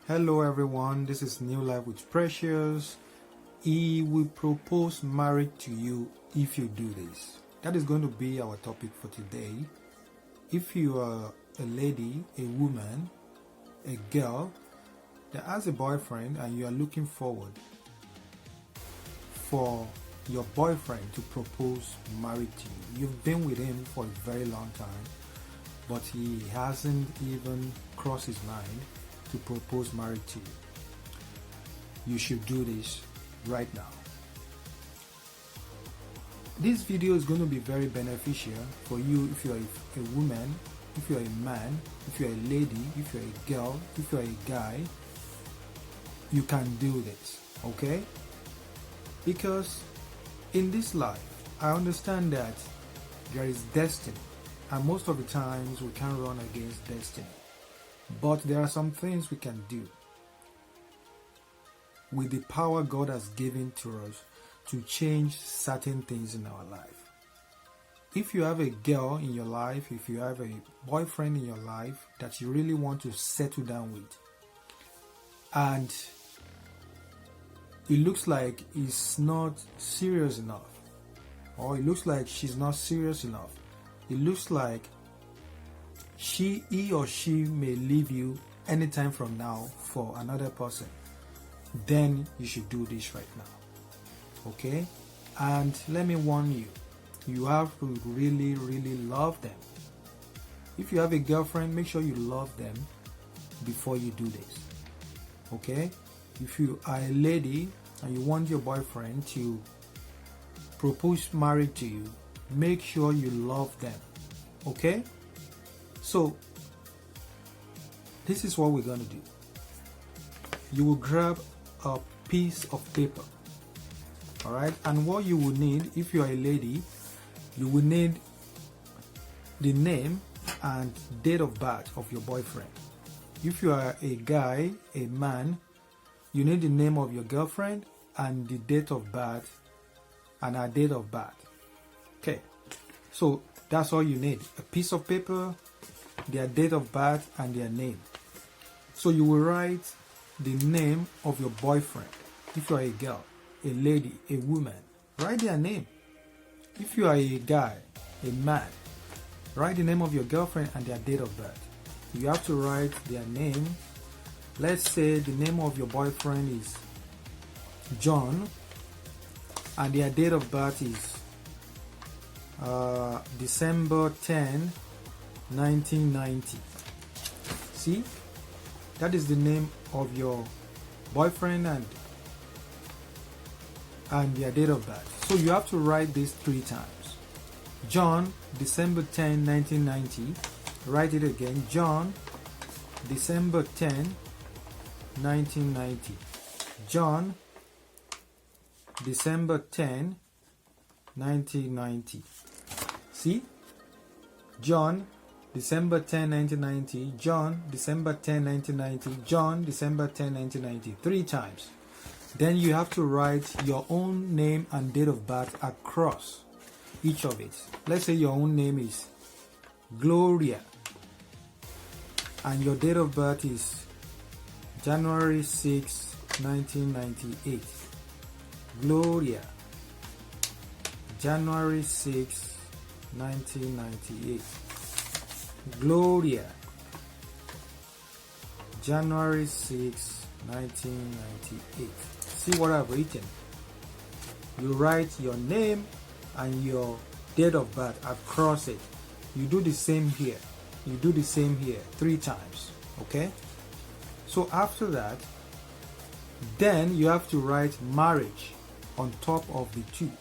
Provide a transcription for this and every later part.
Hello everyone, this is New Life with Precious. He will propose marriage to you if you do this. That is going to be our topic for today. If you are a lady, a woman, a girl that has a boyfriend and you are looking forward for your boyfriend to propose marriage to you. You've been with him for a very long time, but he hasn't even crossed his mind to propose marriage to you. You should do this right now. This video is going to be very beneficial for you if you're a woman, if you're a man, if you're a lady, if you're a girl, if you're a guy. You can do this, okay? Because in this life, I understand that there is destiny, and most of the times we can't run against destiny. But there are some things we can do with the power God has given to us to change certain things in our life. If you have a girl in your life, if you have a boyfriend in your life that you really want to settle down with, and it looks like he's not serious enough, or it looks like she's not serious enough, it looks like he or she may leave you anytime from now for another person, then you should do this right now, okay? And let me warn you, you have to really love them. If you have a girlfriend, make sure you love them before you do this, okay? If you are a lady and you want your boyfriend to propose marriage to you, make sure you love them, okay? So, this is what we're going to do. You will grab a piece of paper, alright? And what you will need, if you are a lady, you will need the name and date of birth of your boyfriend. If you are a guy, a man, you need the name of your girlfriend and the date of birth and her date of birth. Okay, so that's all you need. A piece of paper, their date of birth and their name. So you will write the name of your boyfriend. If you are a girl, a lady, a woman, write their name. If you are a guy, a man, write the name of your girlfriend and their date of birth. You have to write their name. Let's say the name of your boyfriend is John and their date of birth is December 10, 1990. See, that is the name of your boyfriend and their date of birth. So you have to write this 3 times. John, December 10, 1990. Write it again. John, December 10, 1990. John, December 10, 1990. See? John, December 10, 1990. John, December 10, 1990. John, December 10, 1990. 3 times. Then you have to write your own name and date of birth across each of it. Let's say your own name is Gloria and your date of birth is January 6, 1998. Gloria, January 6, 1998. Gloria, January 6, 1998. See what I've written? You write your name and your date of birth across it. You do the same here. You do the same here 3 times. Okay? So after that, then you have to write marriage on top of the 2.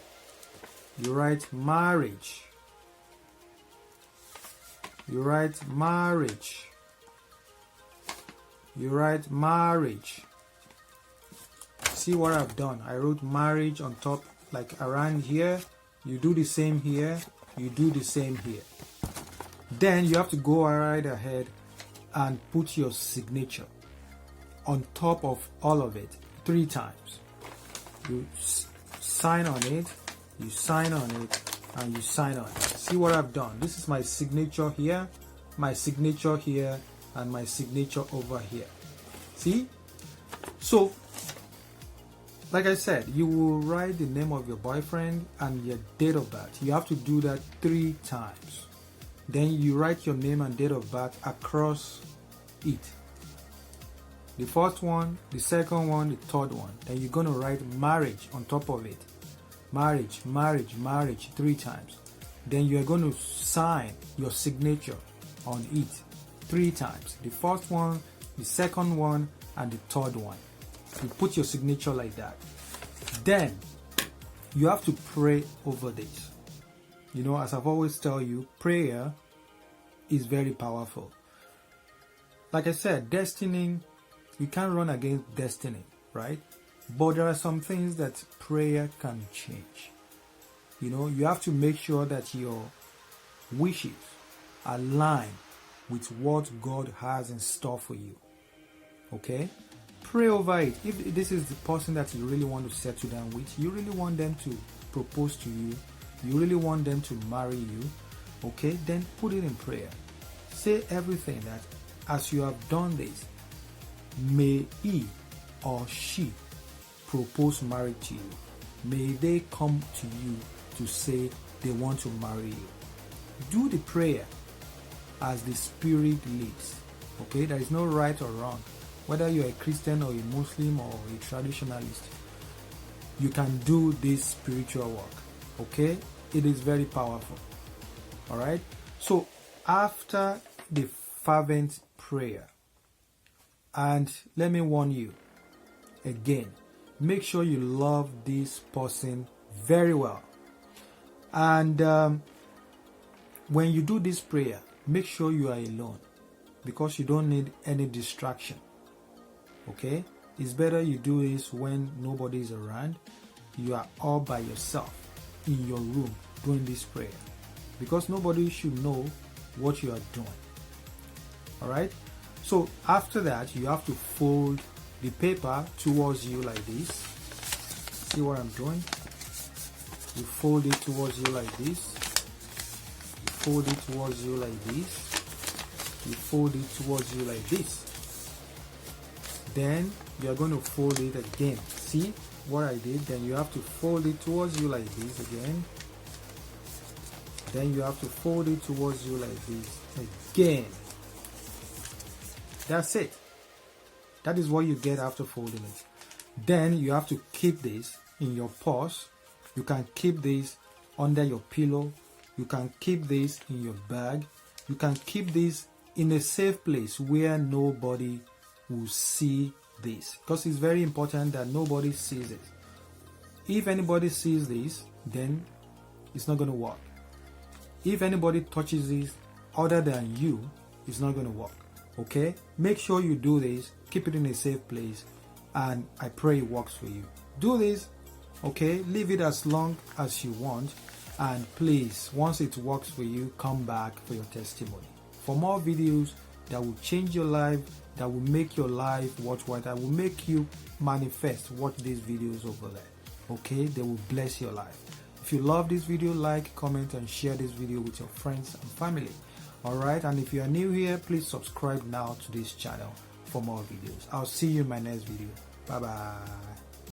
You write marriage. You write marriage. You write marriage. See what I've done? I wrote marriage on top, like around here. You do the same here. You do the same here. Then you have to go right ahead and put your signature on top of all of it 3 times. You sign on it, you sign on it, and you sign on it. See what I've done? This is my signature here, my signature here, and my signature over here. See? So, like I said, you will write the name of your boyfriend and your date of birth. You have to do that 3 times. Then you write your name and date of birth across it. The first one, the second one, the third one. Then you're going to write marriage on top of it. Marriage, marriage, marriage 3 times. Then you're going to sign your signature on it 3 times. The first one, the second one, and the third one. You put your signature like that. Then you have to pray over this. You know, as I've always tell you, prayer is very powerful. Like I said, destiny, you can't run against destiny, right? But there are some things that prayer can change. You know, you have to make sure that your wishes align with what God has in store for you. Okay? Pray over it. If this is the person that you really want to settle down with, you really want them to propose to you, you really want them to marry you, okay, then put it in prayer. Say everything that as you have done this, may he or she propose marriage to you. May they come to you to say they want to marry you. Do the prayer as the Spirit leads. Okay, there is no right or wrong. Whether you're a Christian or a Muslim or a traditionalist, you can do this spiritual work. Okay, it is very powerful. All right. So after the fervent prayer, and let me warn you again, make sure you love this person very well. And when you do this prayer, make sure you are alone, because you don't need any distraction. Okay, it's better you do this when nobody is around. You are all by yourself in your room doing this prayer, because nobody should know what you are doing. All right. So after that, you have to fold the paper towards you like this. See what I'm doing? You fold it towards you like this. You fold it towards you like this. You fold it towards you like this. Then you are going to fold it again. See what I did? Then you have to fold it towards you like this again. Then you have to fold it towards you like this again. That's it. That is what you get after folding it. Then you have to keep this in your purse. You can keep this under your pillow. You can keep this in your bag. You can keep this in a safe place where nobody will see this, because it's very important that nobody sees it. If anybody sees this, then it's not going to work. If anybody touches this other than you, it's not going to work. Okay, make sure you do this, keep it in a safe place, and I pray it works for you. Do this, okay, leave it as long as you want, and please, once it works for you, come back for your testimony. For more videos that will change your life, that will make your life worthwhile, that will make you manifest, watch these videos over there. Okay, they will bless your life. If you love this video, like, comment, and share this video with your friends and family. Alright, and if you are new here, please subscribe now to this channel for more videos. I'll see you in my next video. Bye bye.